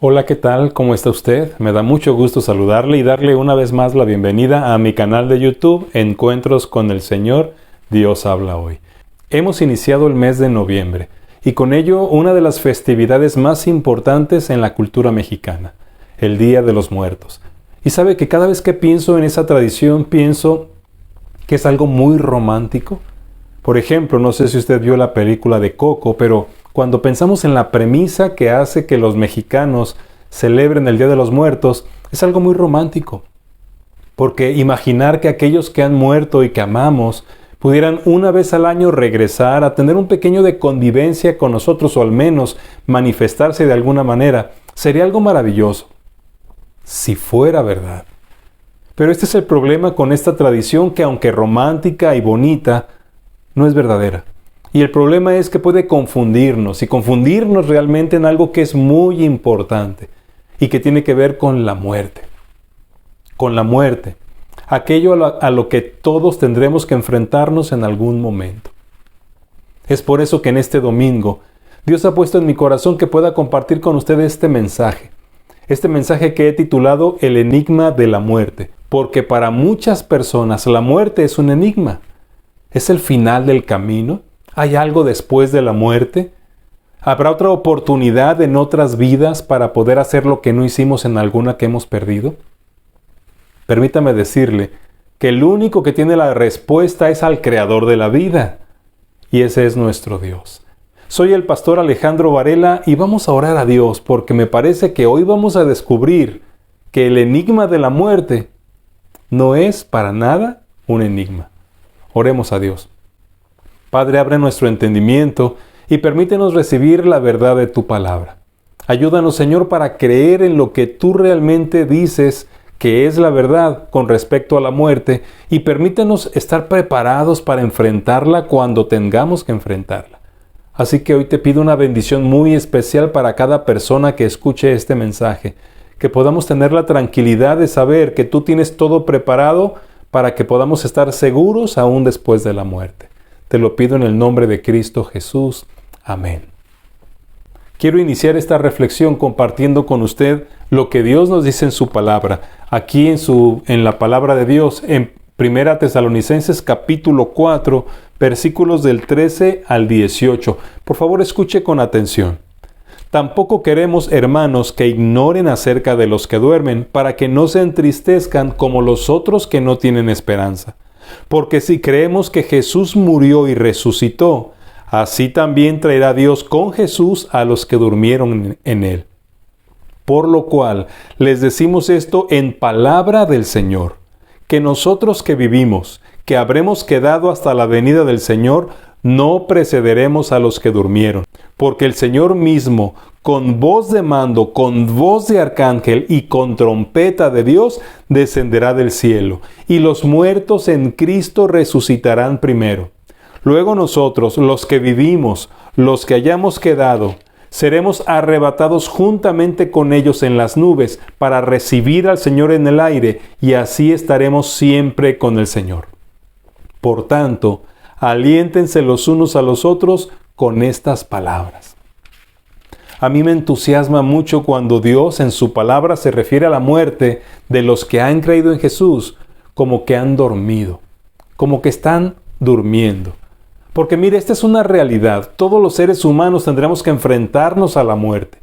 Hola, ¿qué tal? ¿Cómo está usted? Me da mucho gusto saludarle y darle una vez más la bienvenida a mi canal de YouTube, Encuentros con el Señor, Dios habla hoy. Hemos iniciado el mes de noviembre y con ello una de las festividades más importantes en la cultura mexicana, el Día de los Muertos. Y sabe que cada vez que pienso en esa tradición, pienso que es algo muy romántico. Por ejemplo, no sé si usted vio la película de Coco, pero cuando pensamos en la premisa que hace que los mexicanos celebren el Día de los Muertos, es algo muy romántico. Porque imaginar que aquellos que han muerto y que amamos pudieran una vez al año regresar a tener un pequeño de convivencia con nosotros o al menos manifestarse de alguna manera, sería algo maravilloso. Si fuera verdad. Pero este es el problema con esta tradición que aunque romántica y bonita, no es verdadera. Y el problema es que puede confundirnos y confundirnos realmente en algo que es muy importante y que tiene que ver con la muerte. Con la muerte. Aquello a lo que todos tendremos que enfrentarnos en algún momento. Es por eso que en este domingo Dios ha puesto en mi corazón que pueda compartir con ustedes este mensaje. Este mensaje que he titulado El enigma de la muerte. Porque para muchas personas la muerte es un enigma. ¿Es el final del camino? ¿Hay algo después de la muerte? ¿Habrá otra oportunidad en otras vidas para poder hacer lo que no hicimos en alguna que hemos perdido? Permítame decirle que el único que tiene la respuesta es al Creador de la vida, y ese es nuestro Dios. Soy el pastor Alejandro Varela y vamos a orar a Dios porque me parece que hoy vamos a descubrir que el enigma de la muerte no es para nada un enigma. Oremos a Dios. Padre, abre nuestro entendimiento y permítenos recibir la verdad de tu palabra. Ayúdanos, Señor, para creer en lo que tú realmente dices que es la verdad con respecto a la muerte y permítenos estar preparados para enfrentarla cuando tengamos que enfrentarla. Así que hoy te pido una bendición muy especial para cada persona que escuche este mensaje, que podamos tener la tranquilidad de saber que tú tienes todo preparado para que podamos estar seguros aún después de la muerte. Te lo pido en el nombre de Cristo Jesús. Amén. Quiero iniciar esta reflexión compartiendo con usted lo que Dios nos dice en su palabra. Aquí en la palabra de Dios, en 1 Tesalonicenses capítulo 4, versículos del 13 al 18. Por favor, escuche con atención. Tampoco queremos, hermanos, que ignoren acerca de los que duermen, para que no se entristezcan como los otros que no tienen esperanza. Porque si creemos que Jesús murió y resucitó, así también traerá Dios con Jesús a los que durmieron en él. Por lo cual les decimos esto en palabra del Señor, que nosotros que vivimos, que habremos quedado hasta la venida del Señor, no precederemos a los que durmieron. Porque el Señor mismo, con voz de mando, con voz de arcángel y con trompeta de Dios, descenderá del cielo, y los muertos en Cristo resucitarán primero. Luego nosotros, los que vivimos, los que hayamos quedado, seremos arrebatados juntamente con ellos en las nubes para recibir al Señor en el aire, y así estaremos siempre con el Señor. Por tanto, aliéntense los unos a los otros con estas palabras. A mí me entusiasma mucho cuando Dios en su palabra se refiere a la muerte de los que han creído en Jesús como que han dormido, como que están durmiendo. Porque mire, esta es una realidad. Todos los seres humanos tendremos que enfrentarnos a la muerte.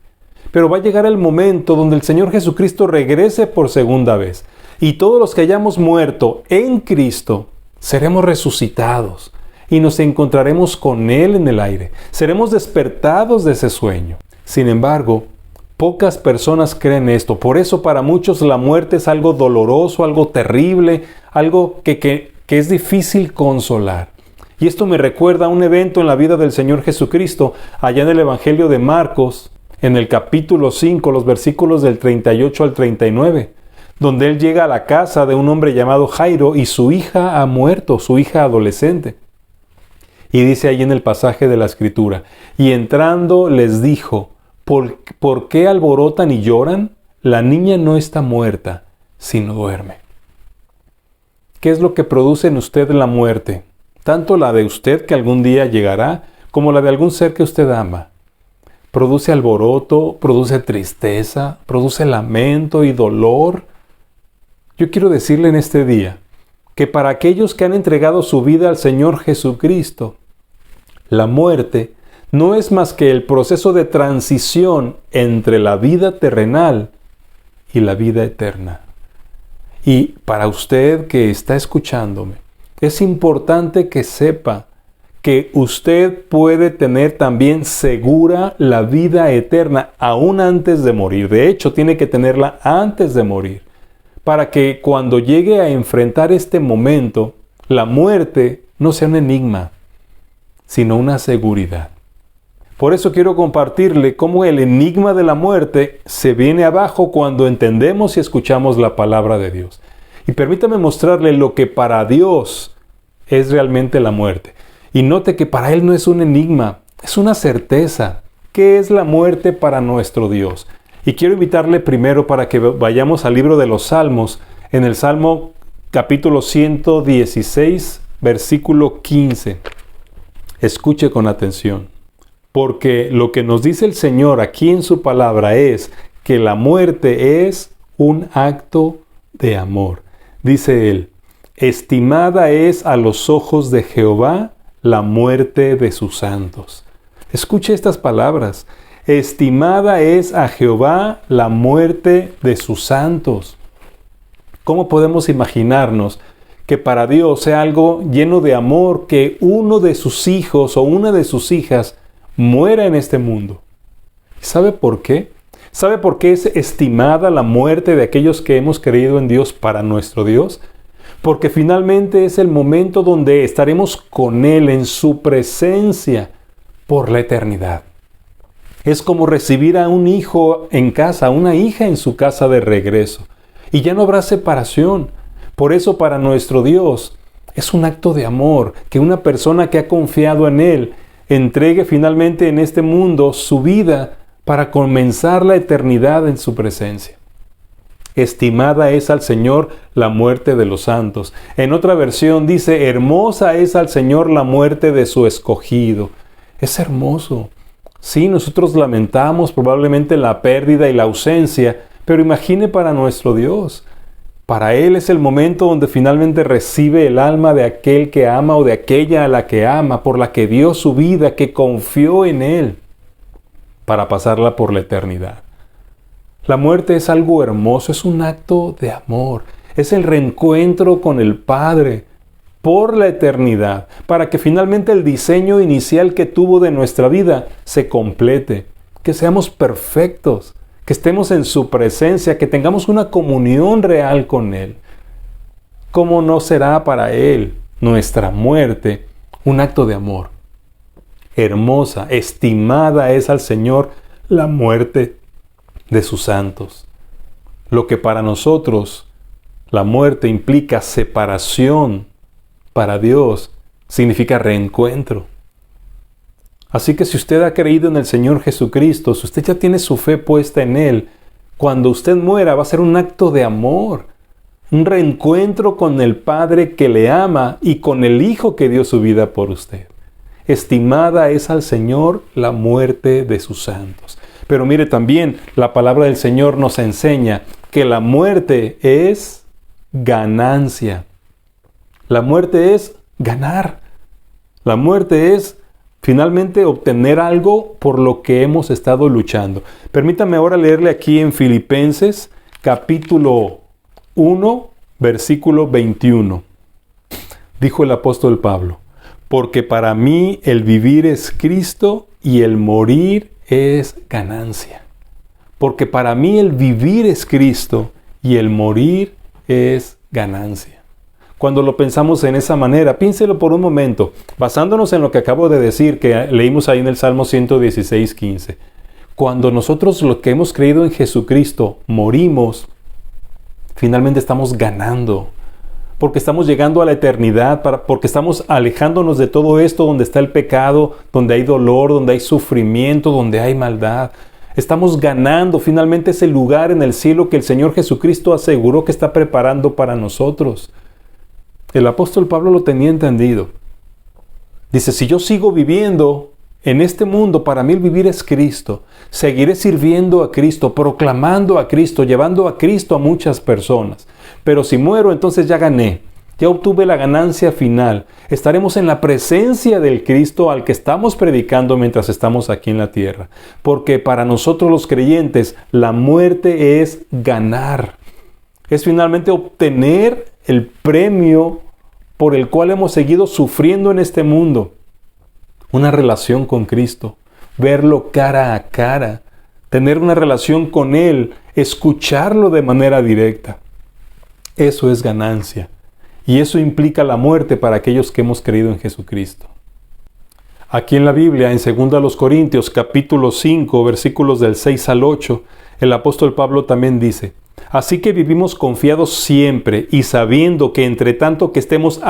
Pero va a llegar el momento donde el Señor Jesucristo regrese por segunda vez. Y todos los que hayamos muerto en Cristo seremos resucitados. Y nos encontraremos con Él en el aire. Seremos despertados de ese sueño. Sin embargo, pocas personas creen esto. Por eso para muchos la muerte es algo doloroso, algo terrible, algo que es difícil consolar. Y esto me recuerda a un evento en la vida del Señor Jesucristo, allá en el Evangelio de Marcos, en el capítulo 5, los versículos del 38 al 39, donde Él llega a la casa de un hombre llamado Jairo y su hija ha muerto, su hija adolescente. Y dice ahí en el pasaje de la Escritura, y entrando les dijo, ¿por qué alborotan y lloran? La niña no está muerta, sino duerme. ¿Qué es lo que produce en usted la muerte? Tanto la de usted que algún día llegará, como la de algún ser que usted ama. produce alboroto, produce tristeza, produce lamento y dolor. Yo quiero decirle en este día que para aquellos que han entregado su vida al Señor Jesucristo, la muerte no es más que el proceso de transición entre la vida terrenal y la vida eterna. Y para usted que está escuchándome, es importante que sepa que usted puede tener también segura la vida eterna aún antes de morir. De hecho, tiene que tenerla antes de morir, para que cuando llegue a enfrentar este momento, la muerte no sea un enigma, sino una seguridad. Por eso quiero compartirle cómo el enigma de la muerte se viene abajo cuando entendemos y escuchamos la palabra de Dios. Y permítame mostrarle lo que para Dios es realmente la muerte. Y note que para Él no es un enigma, es una certeza. ¿Qué es la muerte para nuestro Dios? Y quiero invitarle primero para que vayamos al libro de los Salmos, en el Salmo capítulo 116, versículo 15. Escuche con atención. Porque lo que nos dice el Señor aquí en su palabra es que la muerte es un acto de amor. Dice Él, estimada es a los ojos de Jehová la muerte de sus santos. Escuche estas palabras. Estimada es a Jehová la muerte de sus santos. ¿Cómo podemos imaginarnos que para Dios sea algo lleno de amor que uno de sus hijos o una de sus hijas muera en este mundo? ¿Sabe por qué? ¿Sabe por qué es estimada la muerte de aquellos que hemos creído en Dios para nuestro Dios? Porque finalmente es el momento donde estaremos con Él en su presencia por la eternidad. Es como recibir a un hijo en casa, a una hija en su casa de regreso. Y ya no habrá separación. Por eso para nuestro Dios es un acto de amor que una persona que ha confiado en Él entregue finalmente en este mundo su vida para comenzar la eternidad en su presencia. Estimada es al Señor la muerte de los santos. En otra versión dice, hermosa es al Señor la muerte de su escogido. Es hermoso. Sí, nosotros lamentamos probablemente la pérdida y la ausencia, pero imagine para nuestro Dios. Para Él es el momento donde finalmente recibe el alma de aquel que ama o de aquella a la que ama, por la que dio su vida, que confió en Él, para pasarla por la eternidad. La muerte es algo hermoso, es un acto de amor, es el reencuentro con el Padre por la eternidad, para que finalmente el diseño inicial que tuvo de nuestra vida se complete, que seamos perfectos, que estemos en su presencia, que tengamos una comunión real con Él. ¿Cómo no será para Él nuestra muerte un acto de amor? Hermosa, estimada es al Señor la muerte de sus santos. Lo que para nosotros la muerte implica separación, para Dios significa reencuentro. Así que si usted ha creído en el Señor Jesucristo, si usted ya tiene su fe puesta en Él, cuando usted muera va a ser un acto de amor, un reencuentro con el Padre que le ama y con el Hijo que dio su vida por usted. Estimada es al Señor la muerte de sus santos. Pero mire también, la palabra del Señor nos enseña que la muerte es ganancia. La muerte es ganar. La muerte es finalmente obtener algo por lo que hemos estado luchando. Permítame ahora leerle aquí en Filipenses capítulo 1, versículo 21. Dijo el apóstol Pablo, porque para mí el vivir es Cristo y el morir es ganancia. Porque para mí el vivir es Cristo y el morir es ganancia. Cuando lo pensamos en esa manera, piénselo por un momento, basándonos en lo que acabo de decir, que leímos ahí en el Salmo 116, 15. Cuando nosotros los que hemos creído en Jesucristo morimos, finalmente estamos ganando. Porque estamos llegando a la eternidad, porque estamos alejándonos de todo esto donde está el pecado, donde hay dolor, donde hay sufrimiento, donde hay maldad. Estamos ganando finalmente ese lugar en el cielo que el Señor Jesucristo aseguró que está preparando para nosotros. El apóstol Pablo lo tenía entendido. Dice, si yo sigo viviendo, En este mundo para mí el vivir es Cristo. Seguiré sirviendo a Cristo, proclamando a Cristo, llevando a Cristo a muchas personas. Pero si muero, entonces ya gané. Ya obtuve la ganancia final. Estaremos en la presencia del Cristo al que estamos predicando mientras estamos aquí en la tierra. Porque para nosotros los creyentes, la muerte es ganar. Es finalmente obtener el premio por el cual hemos seguido sufriendo en este mundo. Una relación con Cristo. Verlo cara a cara. Tener una relación con Él. Escucharlo de manera directa. Eso es ganancia. Y eso implica la muerte para aquellos que hemos creído en Jesucristo. Aquí en la Biblia, en 2 Corintios capítulo 5, versículos del 6 al 8, el apóstol Pablo también dice: así que vivimos confiados siempre y sabiendo que entre tanto que estemos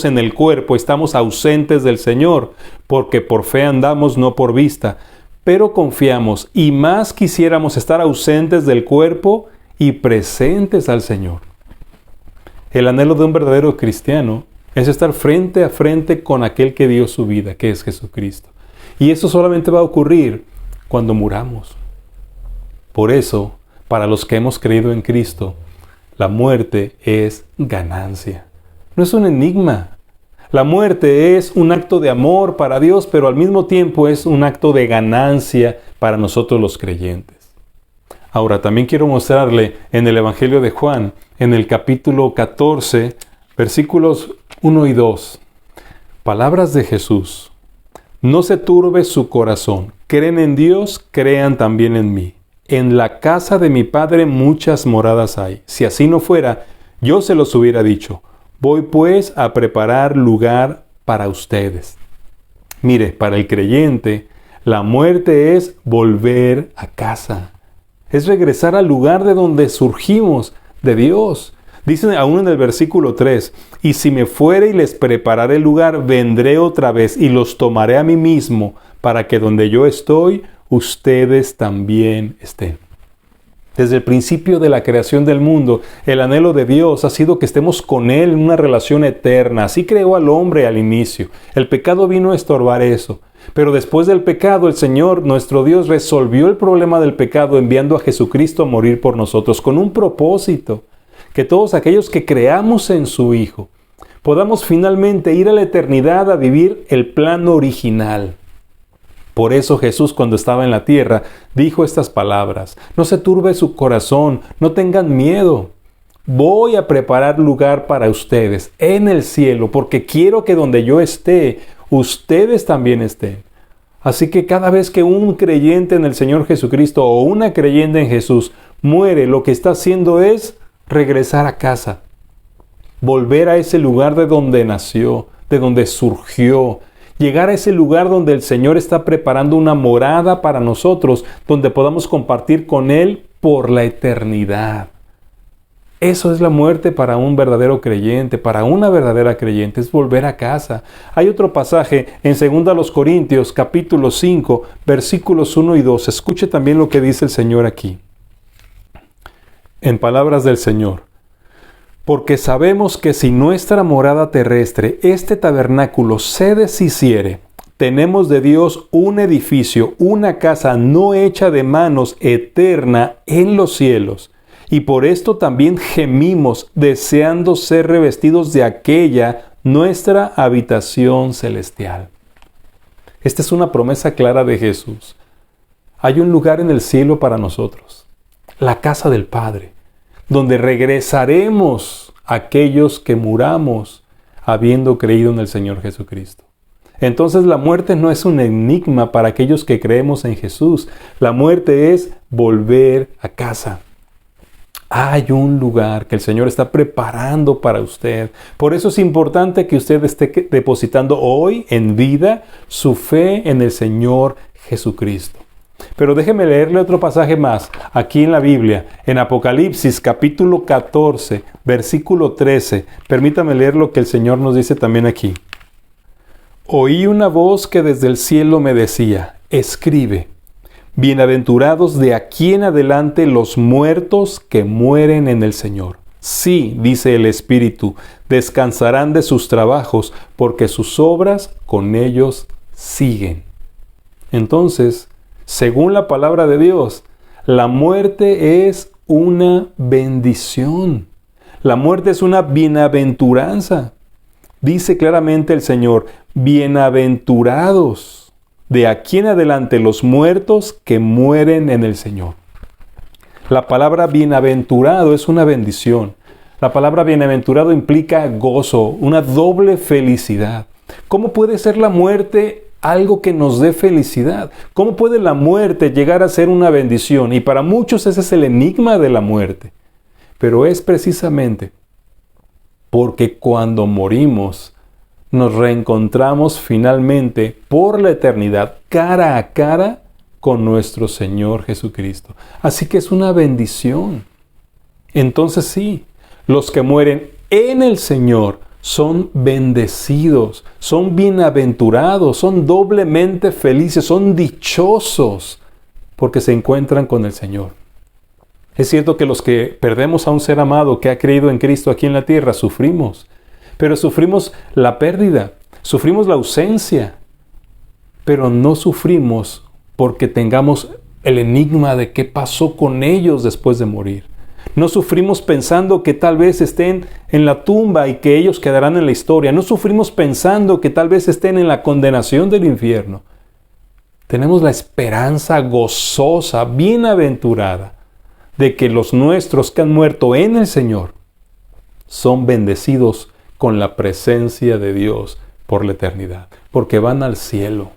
en el cuerpo, estamos ausentes del Señor, porque por fe andamos, no por vista. Pero confiamos y más quisiéramos estar ausentes del cuerpo y presentes al Señor. El anhelo de un verdadero cristiano es estar frente a frente con aquel que dio su vida, que es Jesucristo. Y eso solamente va a ocurrir cuando muramos. Por eso, para los que hemos creído en Cristo, la muerte es ganancia. No es un enigma. La muerte es un acto de amor para Dios, pero al mismo tiempo es un acto de ganancia para nosotros los creyentes. Ahora, también quiero mostrarle en el Evangelio de Juan, en el capítulo 14, versículos 1 y 2. Palabras de Jesús. No se turbe su corazón. Creen en Dios, crean también en mí. En la casa de mi Padre muchas moradas hay. Si así no fuera, yo se los hubiera dicho. Voy pues a preparar lugar para ustedes. Mire, para el creyente, la muerte es volver a casa. Es regresar al lugar de donde surgimos, de Dios. Dice aún en el versículo 3, y si me fuere y les prepararé lugar, vendré otra vez y los tomaré a mí mismo, para que donde yo estoy, ustedes también estén. Desde el principio de la creación del mundo, el anhelo de Dios ha sido que estemos con Él en una relación eterna. Así creó al hombre al inicio. El pecado vino a estorbar eso. Pero después del pecado, el Señor, nuestro Dios, resolvió el problema del pecado enviando a Jesucristo a morir por nosotros con un propósito. Que todos aquellos que creamos en su Hijo podamos finalmente ir a la eternidad a vivir el plan original. Por eso Jesús, cuando estaba en la tierra, dijo estas palabras: no se turbe su corazón, no tengan miedo. Voy a preparar lugar para ustedes en el cielo, porque quiero que donde yo esté, ustedes también estén. Así que cada vez que un creyente en el Señor Jesucristo o una creyente en Jesús muere, lo que está haciendo es regresar a casa. Volver a ese lugar de donde nació, de donde surgió. Llegar a ese lugar donde el Señor está preparando una morada para nosotros, donde podamos compartir con Él por la eternidad. Eso es la muerte para un verdadero creyente, para una verdadera creyente, es volver a casa. Hay otro pasaje en 2 Corintios, capítulo 5, versículos 1 y 2. Escuche también lo que dice el Señor aquí. En palabras del Señor. Porque sabemos que si nuestra morada terrestre, este tabernáculo, se deshiciere, tenemos de Dios un edificio, una casa no hecha de manos, eterna en los cielos. Y por esto también gemimos, deseando ser revestidos de aquella nuestra habitación celestial. Esta es una promesa clara de Jesús. Hay un lugar en el cielo para nosotros, la casa del Padre, donde regresaremos aquellos que muramos habiendo creído en el Señor Jesucristo. Entonces la muerte no es un enigma para aquellos que creemos en Jesús. La muerte es volver a casa. Hay un lugar que el Señor está preparando para usted. Por eso es importante que usted esté depositando hoy en vida su fe en el Señor Jesucristo. Pero déjeme leerle otro pasaje más, aquí en la Biblia, en Apocalipsis capítulo 14, versículo 13. Permítame leer lo que el Señor nos dice también aquí. Oí una voz que desde el cielo me decía, escribe, bienaventurados de aquí en adelante los muertos que mueren en el Señor. Sí, dice el Espíritu, descansarán de sus trabajos, porque sus obras con ellos siguen. Entonces, según la palabra de Dios, la muerte es una bendición. La muerte es una bienaventuranza. Dice claramente el Señor, bienaventurados de aquí en adelante los muertos que mueren en el Señor. La palabra bienaventurado es una bendición. La palabra bienaventurado implica gozo, una doble felicidad. ¿Cómo puede ser la muerte algo que nos dé felicidad? ¿Cómo puede la muerte llegar a ser una bendición? Y para muchos ese es el enigma de la muerte. Pero es precisamente porque cuando morimos nos reencontramos finalmente por la eternidad cara a cara con nuestro Señor Jesucristo. Así que es una bendición. Entonces sí, los que mueren en el Señor son bendecidos, son bienaventurados, son doblemente felices, son dichosos porque se encuentran con el Señor. Es cierto que los que perdemos a un ser amado que ha creído en Cristo aquí en la tierra sufrimos, pero sufrimos la pérdida, sufrimos la ausencia, pero no sufrimos porque tengamos el enigma de qué pasó con ellos después de morir. No sufrimos pensando que tal vez estén en la tumba y que ellos quedarán en la historia. No sufrimos pensando que tal vez estén en la condenación del infierno. Tenemos la esperanza gozosa, bienaventurada, de que los nuestros que han muerto en el Señor son bendecidos con la presencia de Dios por la eternidad, porque van al cielo.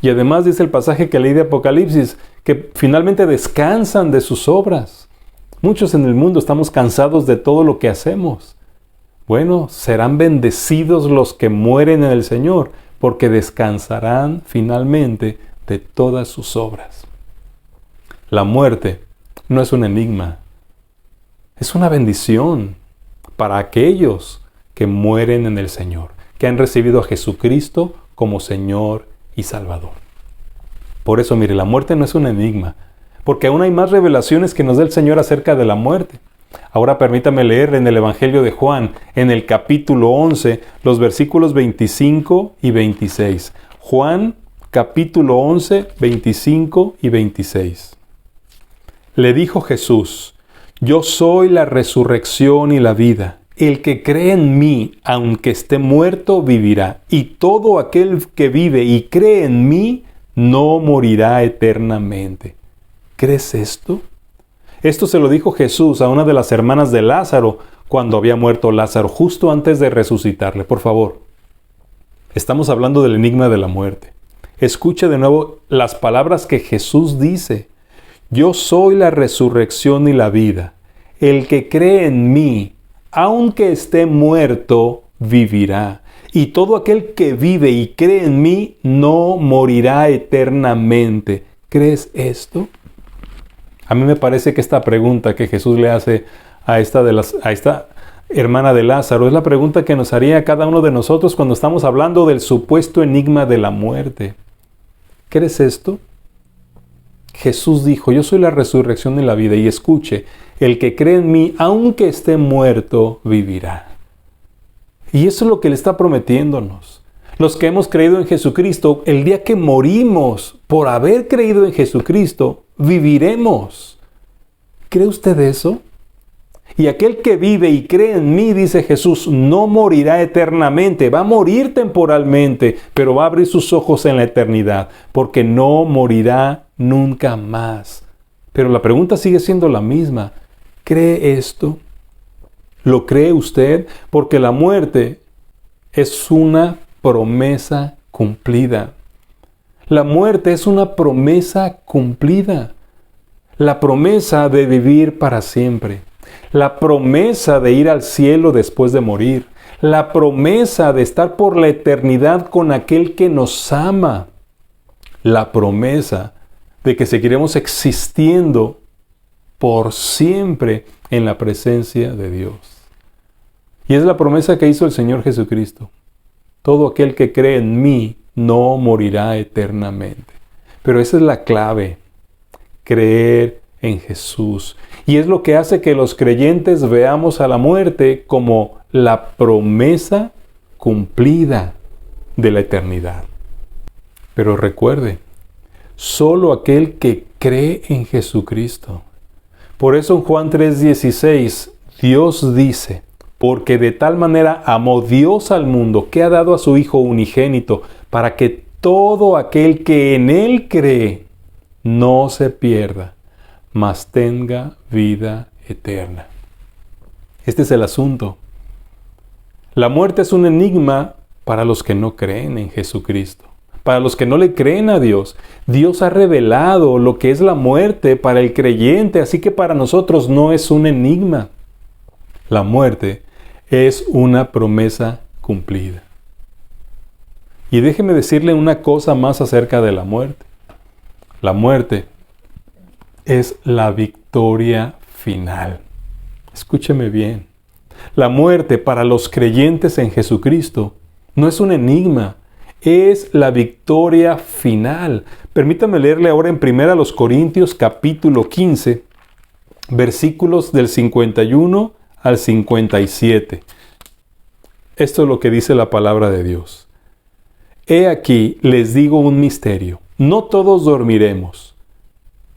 Y además dice el pasaje que leí de Apocalipsis, que finalmente descansan de sus obras. Muchos en el mundo estamos cansados de todo lo que hacemos. Bueno, serán bendecidos los que mueren en el Señor, porque descansarán finalmente de todas sus obras. La muerte no es un enigma, es una bendición para aquellos que mueren en el Señor, que han recibido a Jesucristo como Señor y Salvador. Por eso, mire, la muerte no es un enigma, porque aún hay más revelaciones que nos da el Señor acerca de la muerte. Ahora permítame leer en el Evangelio de Juan, en el capítulo 11, los versículos 25 y 26. Juan, capítulo 11, 25 y 26. Le dijo Jesús, yo soy la resurrección y la vida. El que cree en mí, aunque esté muerto, vivirá. Y todo aquel que vive y cree en mí, no morirá eternamente. ¿Crees esto? Esto se lo dijo Jesús a una de las hermanas de Lázaro cuando había muerto Lázaro, justo antes de resucitarle. Por favor, estamos hablando del enigma de la muerte. Escuche de nuevo las palabras que Jesús dice. Yo soy la resurrección y la vida. El que cree en mí, aunque esté muerto, vivirá. Y todo aquel que vive y cree en mí, no morirá eternamente. ¿Crees esto? A mí me parece que esta pregunta que Jesús le hace a esta hermana de Lázaro es la pregunta que nos haría a cada uno de nosotros cuando estamos hablando del supuesto enigma de la muerte. ¿Crees esto? Jesús dijo, yo soy la resurrección y la vida. Y escuche, el que cree en mí, aunque esté muerto, vivirá. Y eso es lo que Él está prometiéndonos. Los que hemos creído en Jesucristo, el día que morimos por haber creído en Jesucristo, viviremos. ¿Cree usted eso? Y aquel que vive y cree en mí, dice Jesús, no morirá eternamente. Va a morir temporalmente, pero va a abrir sus ojos en la eternidad, porque no morirá nunca más. Pero la pregunta sigue siendo la misma. ¿Cree esto? ¿Lo cree usted? Porque la muerte es una promesa cumplida. La muerte es una promesa cumplida. La promesa de vivir para siempre. La promesa de ir al cielo después de morir. La promesa de estar por la eternidad con aquel que nos ama. La promesa de que seguiremos existiendo por siempre en la presencia de Dios. Y es la promesa que hizo el Señor Jesucristo. Todo aquel que cree en mí no morirá eternamente. Pero esa es la clave, creer en Jesús. Y es lo que hace que los creyentes veamos a la muerte como la promesa cumplida de la eternidad. Pero recuerde, Solo aquel que cree en Jesucristo. Por eso en Juan 3:16, Dios dice, porque de tal manera amó Dios al mundo que ha dado a su Hijo unigénito, para que todo aquel que en Él cree no se pierda, mas tenga vida eterna. Este es el asunto. La muerte es un enigma para los que no creen en Jesucristo. Para los que no le creen a Dios, Dios ha revelado lo que es la muerte para el creyente, así que para nosotros no es un enigma. La muerte es una promesa cumplida. Y déjeme decirle una cosa más acerca de la muerte. La muerte es la victoria final. Escúcheme bien. La muerte para los creyentes en Jesucristo no es un enigma, es la victoria final. Permítame leerle ahora en 1 Corintios capítulo 15, versículos del 51 al 57. Esto es lo que dice la palabra de Dios. He aquí, les digo un misterio. No todos dormiremos,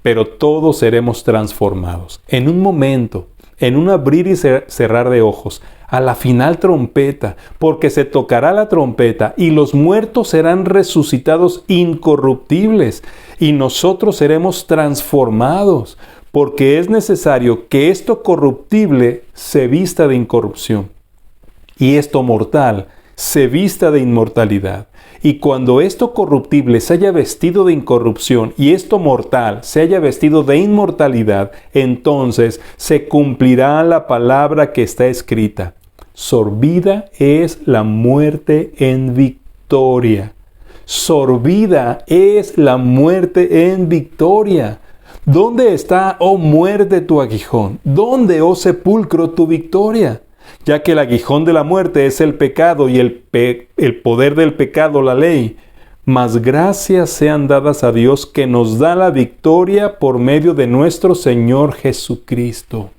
pero todos seremos transformados. En un momento, en un abrir y cerrar de ojos, a la final trompeta, porque se tocará la trompeta y los muertos serán resucitados incorruptibles y nosotros seremos transformados, porque es necesario que esto corruptible se vista de incorrupción y esto mortal se vista de inmortalidad. Y cuando esto corruptible se haya vestido de incorrupción y esto mortal se haya vestido de inmortalidad, entonces se cumplirá la palabra que está escrita. Sorbida es la muerte en victoria. Sorbida es la muerte en victoria. ¿Dónde está, oh muerte, tu aguijón? ¿Dónde, oh sepulcro, tu victoria? Ya que el aguijón de la muerte es el pecado y el poder del pecado la ley. Mas gracias sean dadas a Dios que nos da la victoria por medio de nuestro Señor Jesucristo.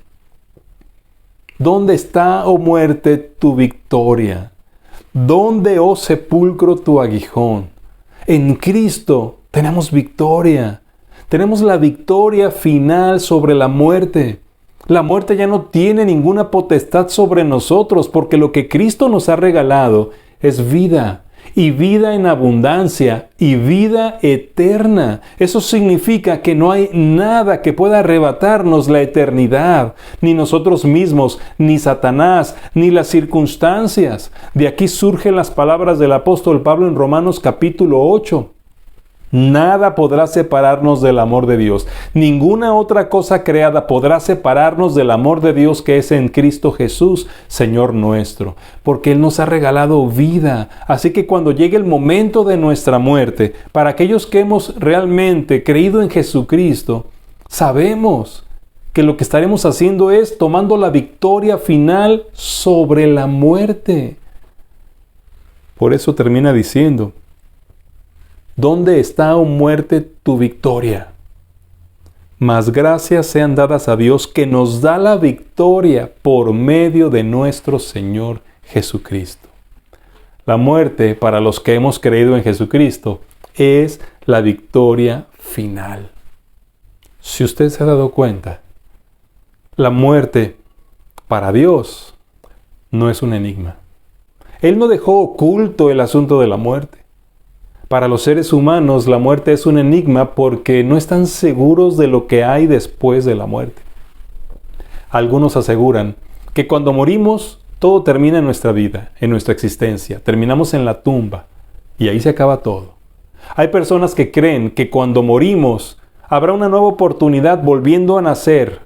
¿Dónde está, oh muerte, tu victoria? ¿Dónde, oh sepulcro, tu aguijón? En Cristo tenemos victoria. Tenemos la victoria final sobre la muerte. La muerte ya no tiene ninguna potestad sobre nosotros porque lo que Cristo nos ha regalado es vida y vida en abundancia y vida eterna. Eso significa que no hay nada que pueda arrebatarnos la eternidad, ni nosotros mismos, ni Satanás, ni las circunstancias. De aquí surgen las palabras del apóstol Pablo en Romanos capítulo 8. Nada podrá separarnos del amor de Dios. Ninguna otra cosa creada podrá separarnos del amor de Dios que es en Cristo Jesús, Señor nuestro. Porque Él nos ha regalado vida. Así que cuando llegue el momento de nuestra muerte, para aquellos que hemos realmente creído en Jesucristo, sabemos que lo que estaremos haciendo es tomando la victoria final sobre la muerte. Por eso termina diciendo, ¿dónde está, oh muerte, tu victoria? Mas gracias sean dadas a Dios que nos da la victoria por medio de nuestro Señor Jesucristo. La muerte, para los que hemos creído en Jesucristo, es la victoria final. Si usted se ha dado cuenta, la muerte, para Dios, no es un enigma. Él no dejó oculto el asunto de la muerte. Para los seres humanos, la muerte es un enigma porque no están seguros de lo que hay después de la muerte. Algunos aseguran que cuando morimos, todo termina en nuestra vida, en nuestra existencia. Terminamos en la tumba y ahí se acaba todo. Hay personas que creen que cuando morimos, habrá una nueva oportunidad volviendo a nacer,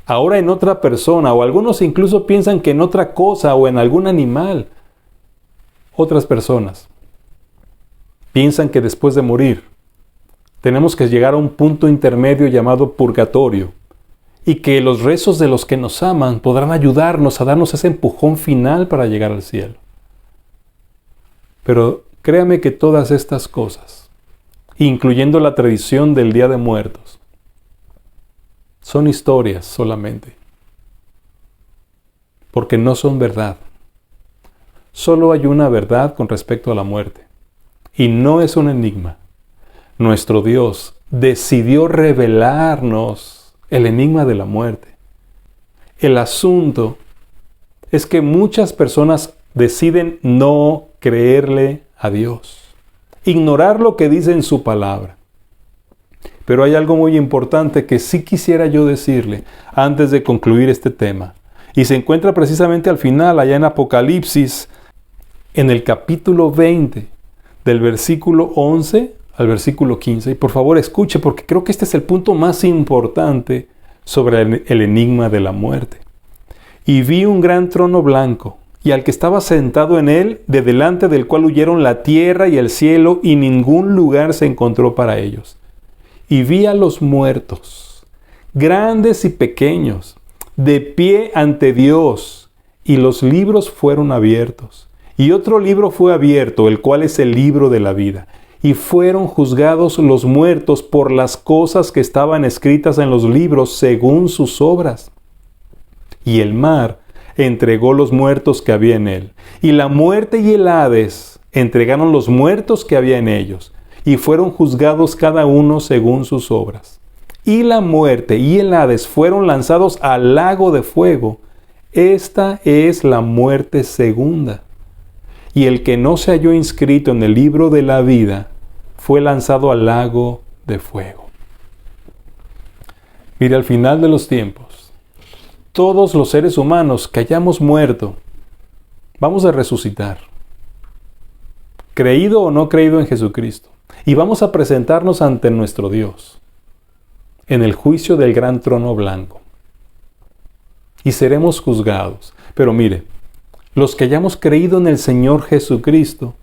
ahora en otra persona, o algunos incluso piensan que en otra cosa o en algún animal. Otras personas piensan que después de morir tenemos que llegar a un punto intermedio llamado purgatorio y que los rezos de los que nos aman podrán ayudarnos a darnos ese empujón final para llegar al cielo. Pero créame que todas estas cosas, incluyendo la tradición del Día de Muertos, son historias solamente, porque no son verdad. Solo hay una verdad con respecto a la muerte. Y no es un enigma. nuestro Dios decidió revelarnos el enigma de la muerte. El asunto es que muchas personas deciden no creerle a Dios, ignorar lo que dice en su palabra. Pero hay algo muy importante que sí quisiera yo decirle antes de concluir este tema. Y se encuentra precisamente al final, allá en Apocalipsis, en el capítulo 20, del versículo 11 al versículo 15. Y por favor escuche, porque creo que este es el punto más importante sobre el enigma de la muerte. Y vi un gran trono blanco, y al que estaba sentado en él, de delante del cual huyeron la tierra y el cielo, y ningún lugar se encontró para ellos. Y vi a los muertos, grandes y pequeños, de pie ante Dios, y los libros fueron abiertos. Y otro libro fue abierto, el cual es el libro de la vida. Y fueron juzgados los muertos por las cosas que estaban escritas en los libros según sus obras. Y el mar entregó los muertos que había en él. Y la muerte y el Hades entregaron los muertos que había en ellos. Y fueron juzgados cada uno según sus obras. Y la muerte y el Hades fueron lanzados al lago de fuego. Esta es la muerte segunda. Y el que no se halló inscrito en el libro de la vida fue lanzado al lago de fuego. Mire, al final de los tiempos, todos los seres humanos que hayamos muerto, vamos a resucitar. Creído o no creído en Jesucristo. Y vamos a presentarnos ante nuestro Dios en el juicio del gran trono blanco. Y seremos juzgados. Pero mire, los que hayamos creído en el Señor Jesucristo,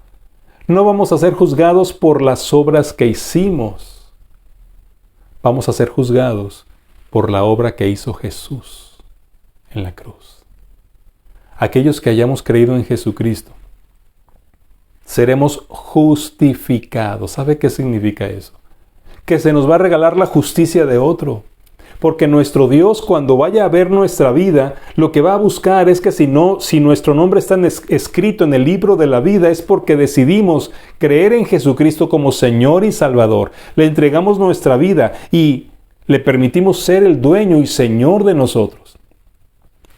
no vamos a ser juzgados por las obras que hicimos. Vamos a ser juzgados por la obra que hizo Jesús en la cruz. Aquellos que hayamos creído en Jesucristo, seremos justificados. ¿Sabe qué significa eso? Que se nos va a regalar la justicia de otro. Porque nuestro Dios, cuando vaya a ver nuestra vida, lo que va a buscar es que si nuestro nombre está escrito en el libro de la vida, es porque decidimos creer en Jesucristo como Señor y Salvador. Le entregamos nuestra vida y le permitimos ser el dueño y Señor de nosotros.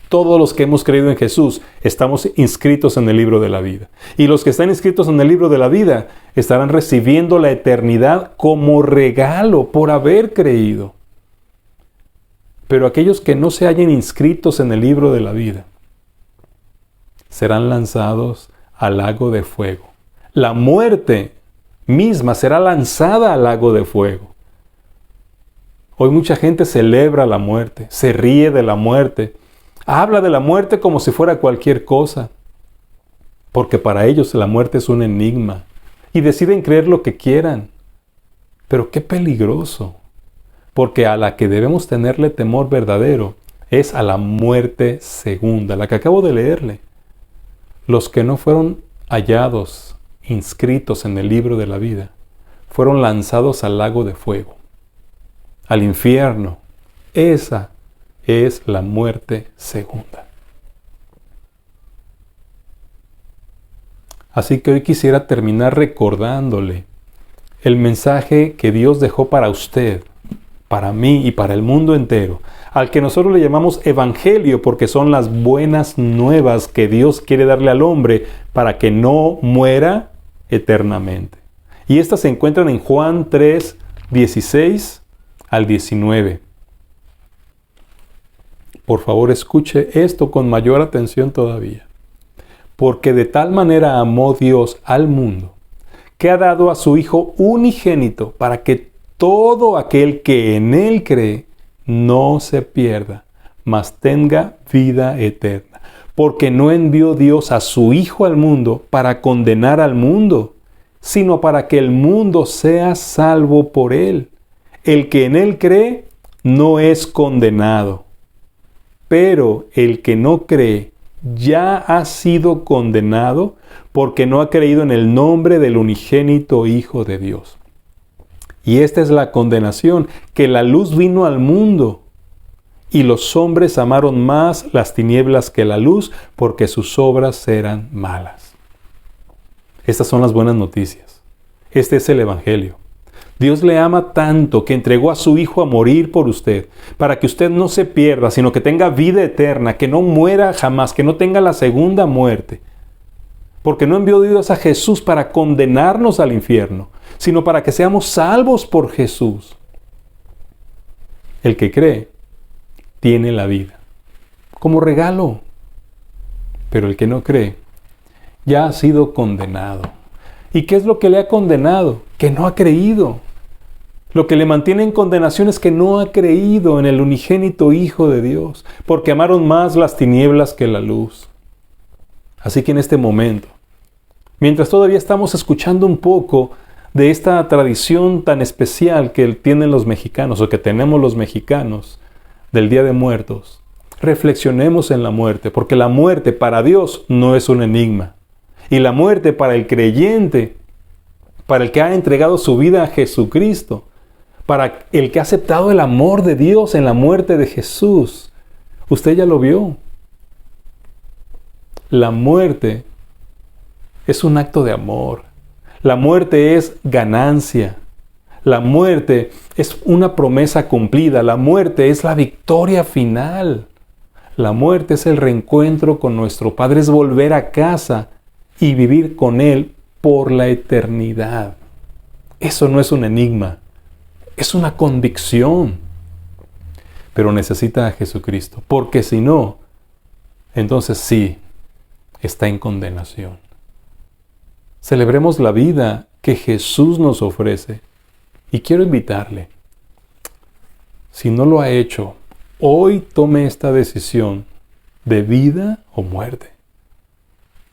Todos los que hemos creído en Jesús estamos inscritos en el libro de la vida. Y los que están inscritos en el libro de la vida estarán recibiendo la eternidad como regalo por haber creído. Pero aquellos que no se hallen inscritos en el libro de la vida serán lanzados al lago de fuego. La muerte misma será lanzada al lago de fuego. Hoy mucha gente celebra la muerte, se ríe de la muerte, habla de la muerte como si fuera cualquier cosa, porque para ellos la muerte es un enigma y deciden creer lo que quieran. Pero qué peligroso, porque a la que debemos tenerle temor verdadero es a la muerte segunda, la que acabo de leerle. Los que no fueron hallados, inscritos en el libro de la vida, fueron lanzados al lago de fuego, al infierno. Esa es la muerte segunda. Así que hoy quisiera terminar recordándole el mensaje que Dios dejó para usted, para mí y para el mundo entero, al que nosotros le llamamos evangelio, porque son las buenas nuevas que Dios quiere darle al hombre para que no muera eternamente. Y estas se encuentran en Juan 3, 16 al 19. Por favor, escuche esto con mayor atención todavía. Porque de tal manera amó Dios al mundo, que ha dado a su Hijo unigénito, para que todo aquel que en Él cree no se pierda, mas tenga vida eterna. Porque no envió Dios a su Hijo al mundo para condenar al mundo, sino para que el mundo sea salvo por Él. El que en Él cree no es condenado, pero el que no cree ya ha sido condenado porque no ha creído en el nombre del unigénito Hijo de Dios. Y esta es la condenación, que la luz vino al mundo y los hombres amaron más las tinieblas que la luz porque sus obras eran malas. Estas son las buenas noticias. Este es el Evangelio. Dios le ama tanto que entregó a su Hijo a morir por usted, para que usted no se pierda, sino que tenga vida eterna, que no muera jamás, que no tenga la segunda muerte. Porque no envió Dios a Jesús para condenarnos al infierno, sino para que seamos salvos por Jesús. El que cree tiene la vida, como regalo. Pero el que no cree ya ha sido condenado. ¿Y qué es lo que le ha condenado? Que no ha creído. Lo que le mantiene en condenación es que no ha creído en el unigénito Hijo de Dios, porque amaron más las tinieblas que la luz. Así que en este momento, mientras todavía estamos escuchando un poco de esta tradición tan especial que tienen los mexicanos, o que tenemos los mexicanos, del Día de Muertos, reflexionemos en la muerte, porque la muerte para Dios no es un enigma. Y la muerte para el creyente, para el que ha entregado su vida a Jesucristo, para el que ha aceptado el amor de Dios en la muerte de Jesús, usted ya lo vio. La muerte es un acto de amor. La muerte es ganancia. La muerte es una promesa cumplida. La muerte es la victoria final. La muerte es el reencuentro con nuestro Padre, es volver a casa y vivir con Él por la eternidad. Eso no es un enigma, es una convicción. Pero necesita a Jesucristo, porque si no, entonces sí, está en condenación. Celebremos la vida que Jesús nos ofrece. Y quiero invitarle, si no lo ha hecho, hoy tome esta decisión de vida o muerte.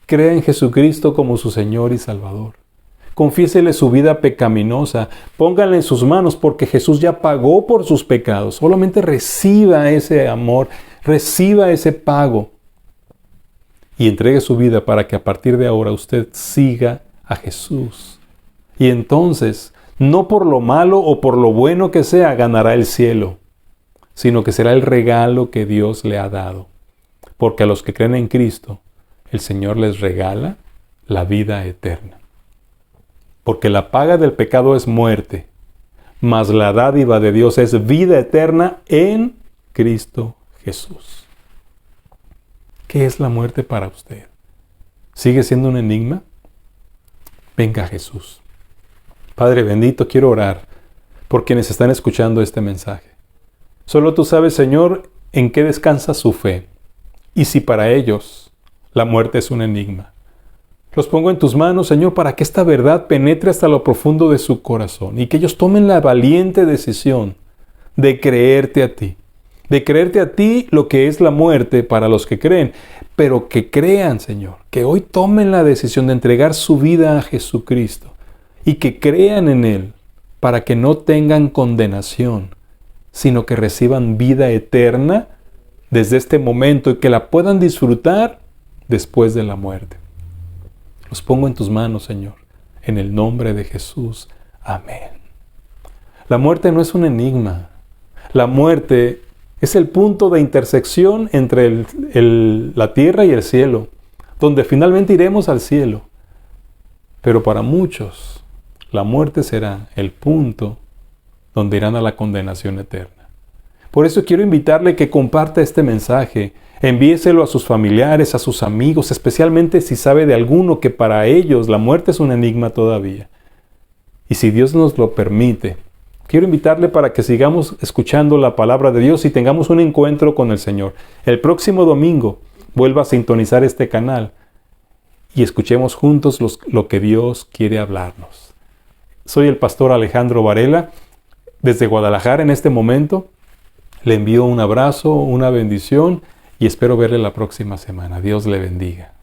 Crea en Jesucristo como su Señor y Salvador. Confiésele su vida pecaminosa, póngala en sus manos porque Jesús ya pagó por sus pecados. Solamente reciba ese amor, reciba ese pago y entregue su vida para que a partir de ahora usted siga a Jesús. Y entonces, no por lo malo o por lo bueno que sea, ganará el cielo, sino que será el regalo que Dios le ha dado. Porque a los que creen en Cristo, el Señor les regala la vida eterna. Porque la paga del pecado es muerte, mas la dádiva de Dios es vida eterna en Cristo Jesús. ¿Qué es la muerte para usted? ¿Sigue siendo un enigma? Venga a Jesús. Padre bendito, quiero orar por quienes están escuchando este mensaje. Solo tú sabes, Señor, en qué descansa su fe y si para ellos la muerte es un enigma. Los pongo en tus manos, Señor, para que esta verdad penetre hasta lo profundo de su corazón y que ellos tomen la valiente decisión de creerte a ti. De creerte a ti lo que es la muerte para los que creen, pero que crean, Señor, que hoy tomen la decisión de entregar su vida a Jesucristo y que crean en Él para que no tengan condenación, sino que reciban vida eterna desde este momento y que la puedan disfrutar después de la muerte. Los pongo en tus manos, Señor, en el nombre de Jesús. Amén. La muerte no es un enigma. La muerte es el punto de intersección entre la tierra y el cielo, donde finalmente iremos al cielo. Pero para muchos, la muerte será el punto donde irán a la condenación eterna. Por eso quiero invitarle que comparta este mensaje. Envíeselo a sus familiares, a sus amigos, especialmente si sabe de alguno que para ellos la muerte es un enigma todavía. Y si Dios nos lo permite, quiero invitarle para que sigamos escuchando la palabra de Dios y tengamos un encuentro con el Señor. El próximo domingo vuelva a sintonizar este canal y escuchemos juntos lo que Dios quiere hablarnos. Soy el pastor Alejandro Varela, desde Guadalajara en este momento. Le envío un abrazo, una bendición y espero verle la próxima semana. Dios le bendiga.